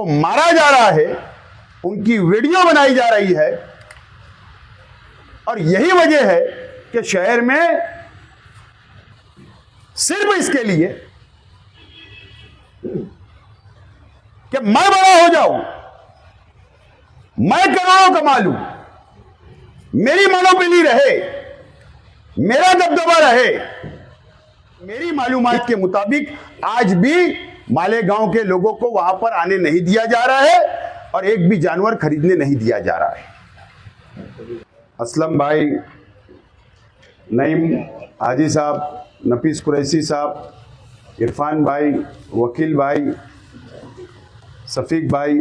उनको मारा जा रहा है, उनकी वीडियो बनाई जा रही है। और यही वजह है कि शहर में सिर्फ इसके लिए कि मैं बड़ा हो जाऊं, मैं करोड़ों कमा लूं, मेरी मोनोपोली रहे, मेरा दबदबा रहे। मेरी मालूमात के मुताबिक आज भी मालेगांव के लोगों को वहां पर आने नहीं दिया जा रहा है और एक भी जानवर खरीदने नहीं दिया जा रहा है। असलम भाई, नईम हाजी साहब, नफीस कुरैशी साहब, इरफान भाई, वकील भाई, सफीक भाई,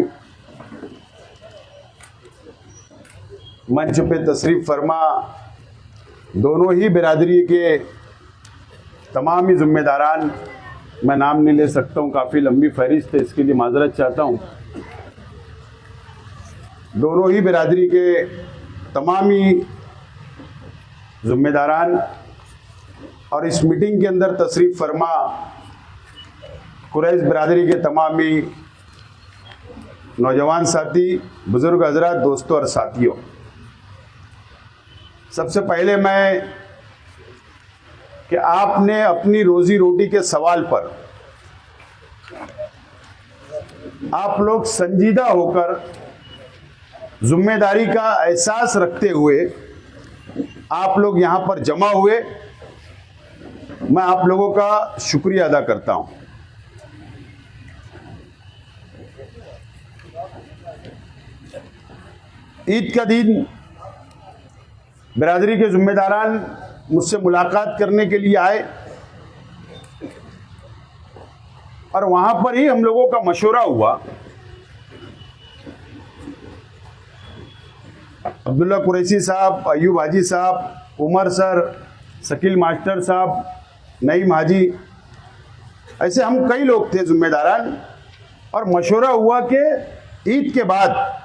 मंच पे तशरीफ फरमा दोनों ही बिरादरी के तमाम ही जिम्मेदारान, मैं नाम नहीं ले सकता हूँ, काफ़ी लंबी फहरिस्त है, इसके लिए माजरत चाहता हूँ। दोनों ही बिरादरी के तमाम ही जिम्मेदारान और इस मीटिंग के अंदर तशरीफ फरमा कुरैश बिरादरी के तमाम ही नौजवान साथी, बुजुर्ग हजरात, दोस्तों और साथियों, सबसे पहले मैं कि आपने अपनी रोजी रोटी के सवाल पर आप लोग संजीदा होकर जिम्मेदारी का एहसास रखते हुए आप लोग यहां पर जमा हुए, मैं आप लोगों का शुक्रिया अदा करता हूं। ईद का दिन बिरादरी के जिम्मेदारान मुझसे मुलाकात करने के लिए आए और वहां पर ही हम लोगों का मशवरा हुआ। अब्दुल्ला कुरैशी साहब, अयूब हाजी साहब, उमर सर, शकील मास्टर साहब, नईम हाजी, ऐसे हम कई लोग थे जिम्मेदारान, और मशवरा हुआ कि ईद के बाद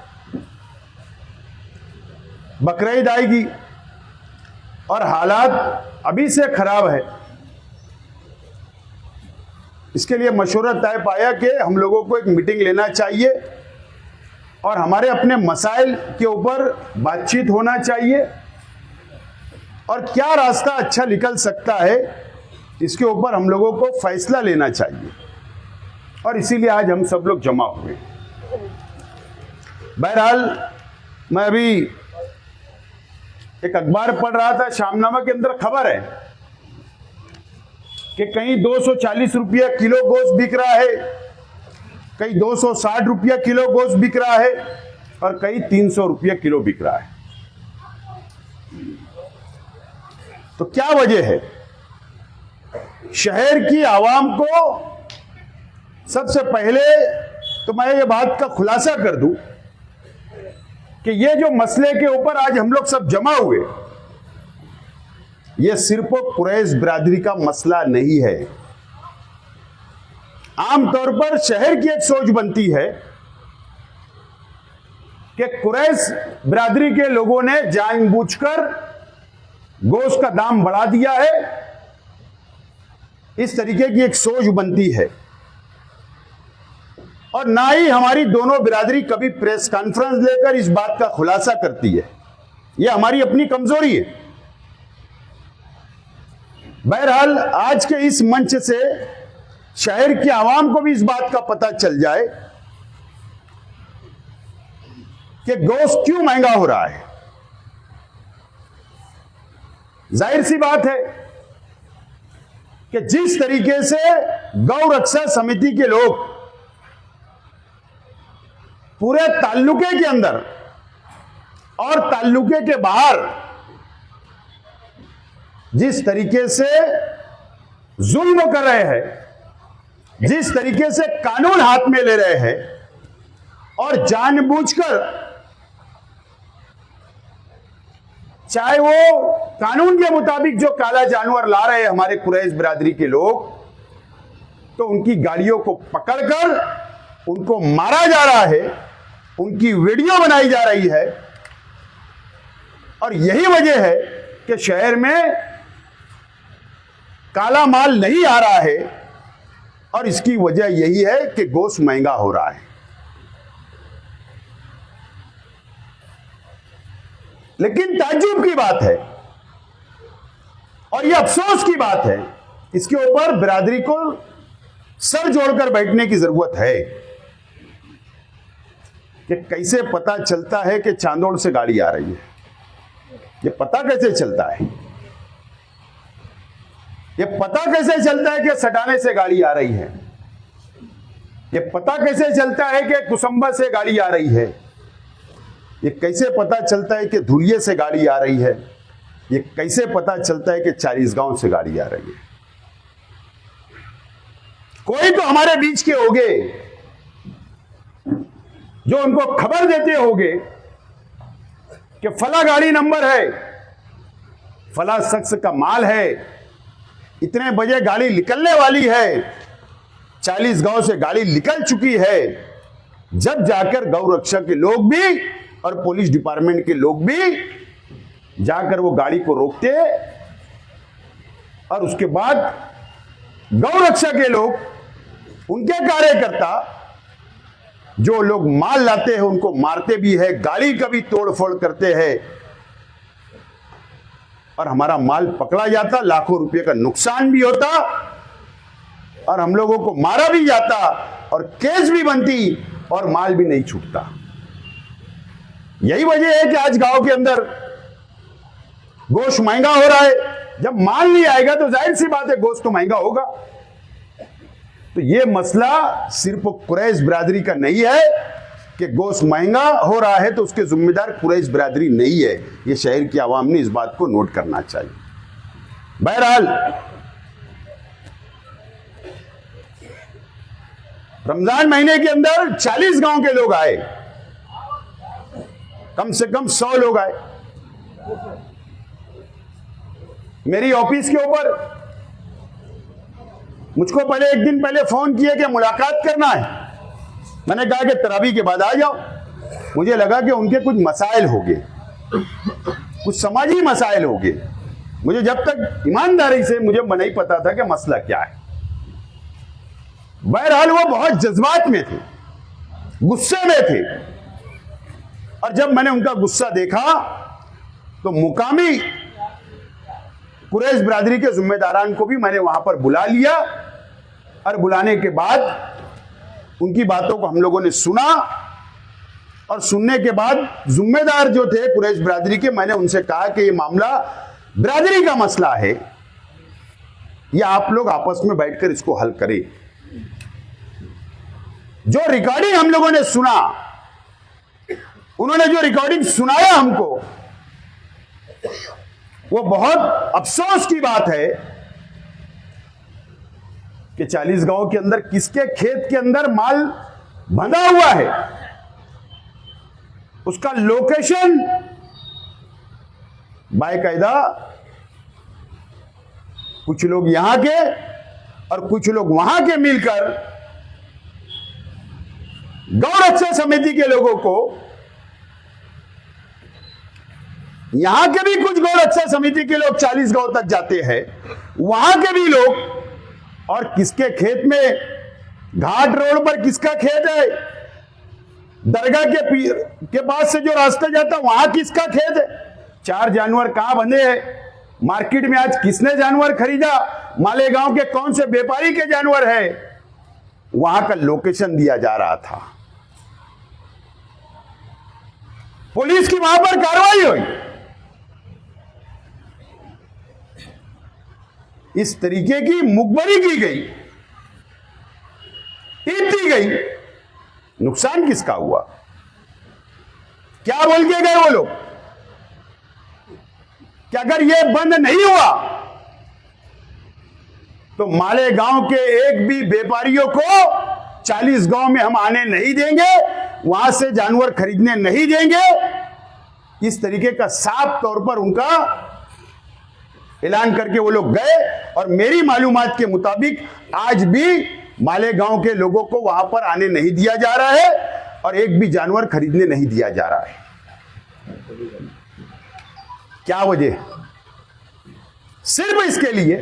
बकरीद आएगी और हालात अभी से खराब है। इसके लिए मशवरा तय पाया कि हम लोगों को एक मीटिंग लेना चाहिए और हमारे अपने मसाइल के ऊपर बातचीत होना चाहिए और क्या रास्ता अच्छा निकल सकता है इसके ऊपर हम लोगों को फैसला लेना चाहिए। और इसीलिए आज हम सब लोग जमा हुए। बहरहाल, मैं अभी एक अखबार पढ़ रहा था, शामनामा के अंदर खबर है कि कहीं 240 रुपया किलो गोश्त बिक रहा है, कहीं 260 रुपया किलो गोश्त बिक रहा है और कहीं 300 रुपया किलो बिक रहा है। तो क्या वजह है? शहर की आवाम को सबसे पहले तो मैं ये बात का खुलासा कर दूं कि ये जो मसले के ऊपर आज हम लोग सब जमा हुए, ये सिर्फ कुरैश बिरादरी का मसला नहीं है। आमतौर पर शहर की एक सोच बनती है कि कुरैश बिरादरी के लोगों ने जानबूझकर गोश्त का दाम बढ़ा दिया है, इस तरीके की एक सोच बनती है। और ना ही हमारी दोनों बिरादरी कभी प्रेस कॉन्फ्रेंस लेकर इस बात का खुलासा करती है, यह हमारी अपनी कमजोरी है। बहरहाल, आज के इस मंच से शहर की आवाम को भी इस बात का पता चल जाए कि गोश्त क्यों महंगा हो रहा है। जाहिर सी बात है कि जिस तरीके से गौ रक्षा समिति के लोग पूरे ताल्लुके के अंदर और ताल्लुके के बाहर जिस तरीके से जुल्म कर रहे हैं, जिस तरीके से कानून हाथ में ले रहे हैं और जानबूझकर, चाहे वो कानून के मुताबिक जो काला जानवर ला रहे हैं हमारे कुरैश बिरादरी के लोग, तो उनकी गाड़ियों को पकड़कर उनको मारा जा रहा है, उनकी वीडियो बनाई जा रही है। और यही वजह है कि शहर में काला माल नहीं आ रहा है और इसकी वजह यही है कि गोश्त महंगा हो रहा है। लेकिन ताज्जुब की बात है और यह अफसोस की बात है, इसके ऊपर बिरादरी को सर जोड़कर बैठने की जरूरत है कि कैसे पता चलता है कि चांदोड़ से गाड़ी आ रही है। ये पता कैसे चलता है? ये पता कैसे चलता है कि सटाने से गाड़ी आ रही है? ये पता कैसे चलता है कि कुसुम्बा से गाड़ी आ रही है? ये कैसे पता चलता है कि धुलिये से गाड़ी आ रही है? ये कैसे पता चलता है कि चालीसगांव से गाड़ी आ रही है? कोई तो हमारे बीच के होंगे जो उनको खबर देते होंगे कि फला गाड़ी नंबर है, फला शख्स का माल है, इतने बजे गाड़ी निकलने वाली है, 40 गांव से गाड़ी निकल चुकी है। जब जाकर गौ रक्षा के लोग भी और पुलिस डिपार्टमेंट के लोग भी जाकर वो गाड़ी को रोकते और उसके बाद गौ रक्षा के लोग, उनके कार्यकर्ता जो लोग माल लाते हैं उनको मारते भी है, गाड़ी का भी तोड़फोड़ करते हैं और हमारा माल पकड़ा जाता, लाखों रुपए का नुकसान भी होता और हम लोगों को मारा भी जाता और केस भी बनती और माल भी नहीं छूटता। यही वजह है कि आज गांव के अंदर गोश्त महंगा हो रहा है। जब माल नहीं आएगा तो जाहिर सी बात है गोश्त तो महंगा होगा। तो यह मसला सिर्फ कुरैश बिरादरी का नहीं है कि गोश्त महंगा हो रहा है तो उसके जिम्मेदार कुरैश बिरादरी नहीं है। यह शहर की आवाम ने इस बात को नोट करना चाहिए। बहरहाल रमजान महीने के अंदर 40 गांव के लोग आए, कम से कम 100 लोग आए मेरी ऑफिस के ऊपर। मुझको पहले एक दिन पहले फोन किया कि मुलाकात करना है। मैंने कहा कि तरावी के बाद आ जाओ। मुझे लगा कि उनके कुछ मसाइल होंगे, कुछ समाजी मसाइल होंगे। मुझे जब तक ईमानदारी से मुझे नहीं पता था कि मसला क्या है। बहरहाल वो बहुत जज्बात में थे, गुस्से में थे और जब मैंने उनका गुस्सा देखा तो मुकामी कुरैश बिरादरी के जिम्मेदारान को भी मैंने वहां पर बुला लिया और बुलाने के बाद उनकी बातों को हम लोगों ने सुना और सुनने के बाद जिम्मेदार जो थे कुरैश बिरादरी के, मैंने उनसे कहा कि ये मामला बिरादरी का मसला है, या आप लोग आपस में बैठकर इसको हल करें। जो रिकॉर्डिंग हम लोगों ने सुना, उन्होंने जो रिकॉर्डिंग सुनाया हमको, वो बहुत अफसोस की बात है कि 40 गांव के अंदर किसके खेत के अंदर माल बंधा हुआ है, उसका लोकेशन बाकायदा कुछ लोग यहां के और कुछ लोग वहां के मिलकर गौ रक्षा समिति के लोगों को, यहां के भी कुछ गौ रक्षा समिति के लोग 40 गांव तक जाते हैं, वहां के भी लोग, और किसके खेत में, घाट रोड पर किसका खेत है, दरगाह के पीर के पास से जो रास्ता जाता वहां किसका खेत है, 4 जानवर कहां बंधे हैं, मार्केट में आज किसने जानवर खरीदा, मालेगांव के कौन से व्यापारी के जानवर है, वहां का लोकेशन दिया जा रहा था। पुलिस की वहां पर कार्रवाई हुई। इस तरीके की मुखबरी की गई, दी गई, नुकसान किसका हुआ? क्या बोल के गए वो लोग कि अगर ये बंद नहीं हुआ तो मालेगांव के एक भी व्यापारियों को 40 गांव में हम आने नहीं देंगे, वहां से जानवर खरीदने नहीं देंगे। इस तरीके का साफ तौर पर उनका ऐलान करके वो लोग गए और मेरी मालूमात के मुताबिक आज भी मालेगांव के लोगों को वहां पर आने नहीं दिया जा रहा है और एक भी जानवर खरीदने नहीं दिया जा रहा है। क्या वजह? सिर्फ इसके लिए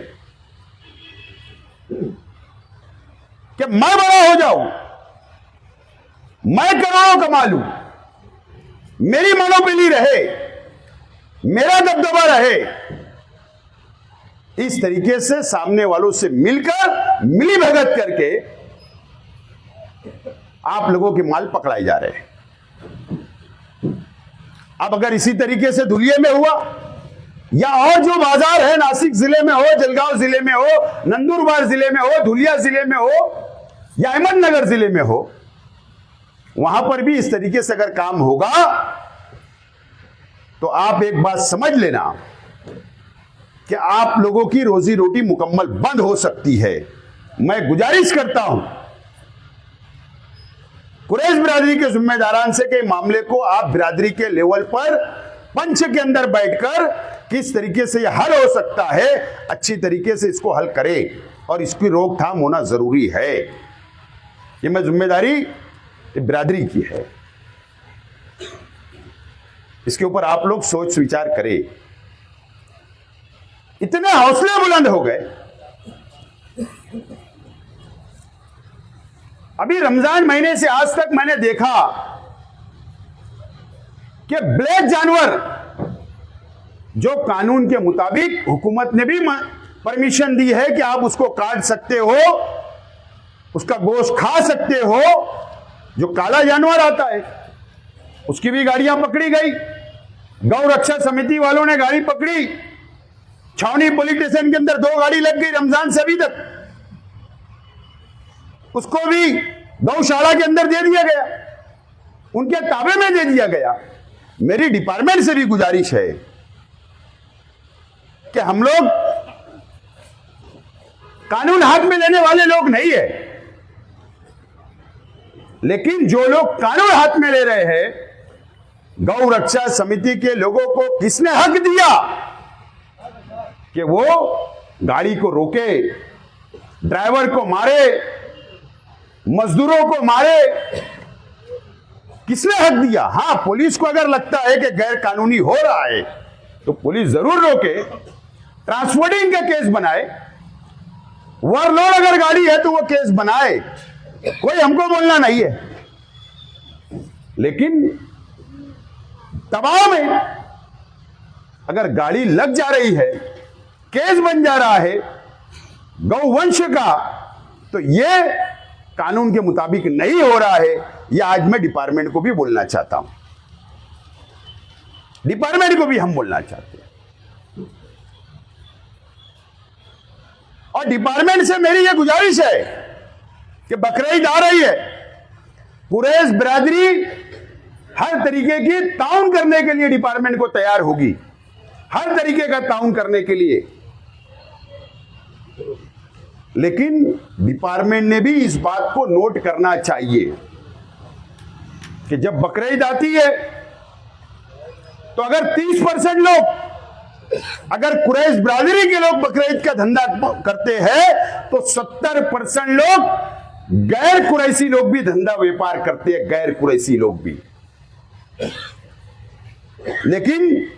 कि मैं बड़ा हो जाऊं, मैं करोड़ों कमा लूं, मेरी मोनोपोली रहे, मेरा दबदबा रहे, इस तरीके से सामने वालों से मिलकर मिली भगत करके आप लोगों के माल पकड़ाए जा रहे हैं। अब अगर इसी तरीके से धुलिया में हुआ या और जो बाजार है, नासिक जिले में हो, जलगांव जिले में हो, नंदुरबार जिले में हो, धुलिया जिले में हो या अहमदनगर जिले में हो, वहां पर भी इस तरीके से अगर काम होगा तो आप एक बात समझ लेना कि आप लोगों की रोजी रोटी मुकम्मल बंद हो सकती है। मैं गुजारिश करता हूं कुरैश बिरादरी के जिम्मेदारान से कि मामले को आप बिरादरी के लेवल पर पंच के अंदर बैठकर किस तरीके से यह हल हो सकता है, अच्छी तरीके से इसको हल करें और इसकी रोकथाम होना जरूरी है। ये मैं जिम्मेदारी बिरादरी की है, इसके ऊपर आप लोग सोच विचार करें। इतने हौसले बुलंद हो गए। अभी रमजान महीने से आज तक मैंने देखा कि ब्लैक जानवर जो कानून के मुताबिक हुकूमत ने भी परमिशन दी है कि आप उसको काट सकते हो, उसका गोश्त खा सकते हो, जो काला जानवर आता है उसकी भी गाड़ियां पकड़ी गई। गौ रक्षा समिति वालों ने गाड़ी पकड़ी, छावनी पुलिस स्टेशन के अंदर 2 गाड़ी लग गई रमजान से अभी तक, उसको भी गौशाला के अंदर दे दिया गया, उनके ताबे में दे दिया गया। मेरी डिपार्टमेंट से भी गुजारिश है कि हम लोग कानून हाथ में लेने वाले लोग नहीं है, लेकिन जो लोग कानून हाथ में ले रहे हैं, गौ रक्षा समिति के लोगों को किसने हक दिया कि वो गाड़ी को रोके, ड्राइवर को मारे, मजदूरों को मारे? किसने हक दिया? हां, पुलिस को अगर लगता है कि गैर कानूनी हो रहा है तो पुलिस जरूर रोके, ट्रांसपोर्टिंग का केस बनाए, ओवरलोड अगर गाड़ी है तो वो केस बनाए, कोई हमको बोलना नहीं है। लेकिन दबाव में अगर गाड़ी लग जा रही है, केस बन जा रहा है गौवंश का, तो ये कानून के मुताबिक नहीं हो रहा है। ये आज मैं डिपार्टमेंट को भी बोलना चाहता हूं, डिपार्टमेंट को भी हम बोलना चाहते हैं। और डिपार्टमेंट से मेरी ये गुजारिश है कि बकरीद आ रही है, कुरैश बिरादरी हर तरीके की ताउन करने के लिए डिपार्टमेंट को तैयार होगी, हर तरीके का ताउन करने के लिए। लेकिन डिपार्टमेंट ने भी इस बात को नोट करना चाहिए कि जब बकरीद आती है तो अगर 30% लोग, अगर कुरैश बिरादरी के लोग बकरीद का धंधा करते हैं तो 70% लोग गैर कुरैशी लोग भी धंधा व्यापार करते हैं, गैर कुरैशी लोग भी। लेकिन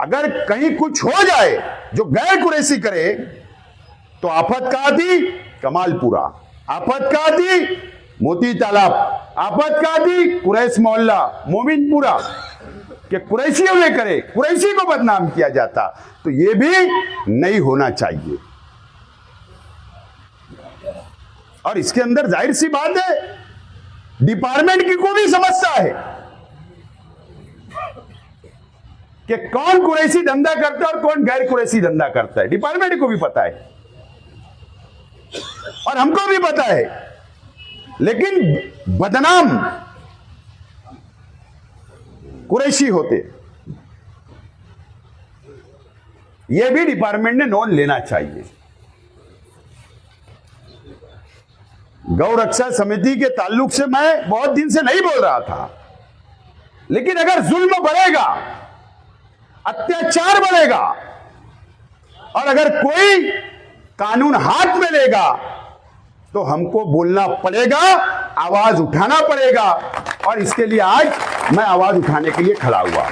अगर कहीं कुछ हो जाए जो गैर कुरैशी करे तो आफत का आती कमालपुरा, आफत का आती मोती तालाब, आफत का आती कुरैश मोहल्ला, मोमिनपुरा, कि कुरैशियों ने करे, कुरैशी को बदनाम किया जाता। तो यह भी नहीं होना चाहिए। और इसके अंदर जाहिर सी बात है डिपार्टमेंट की को भी समझता है कि कौन कुरैशी धंधा करता है और कौन गैर कुरैशी धंधा करता है। डिपार्टमेंट को भी पता है और हमको भी पता है। लेकिन बदनाम कुरैशी होते, यह भी डिपार्टमेंट ने नोट लेना चाहिए। गौ रक्षा समिति के ताल्लुक से मैं बहुत दिन से नहीं बोल रहा था, लेकिन अगर जुल्म बढ़ेगा, अत्याचार बढ़ेगा और अगर कोई कानून हाथ में लेगा तो हमको बोलना पड़ेगा, आवाज उठाना पड़ेगा। और इसके लिए आज मैं आवाज उठाने के लिए खड़ा हुआ।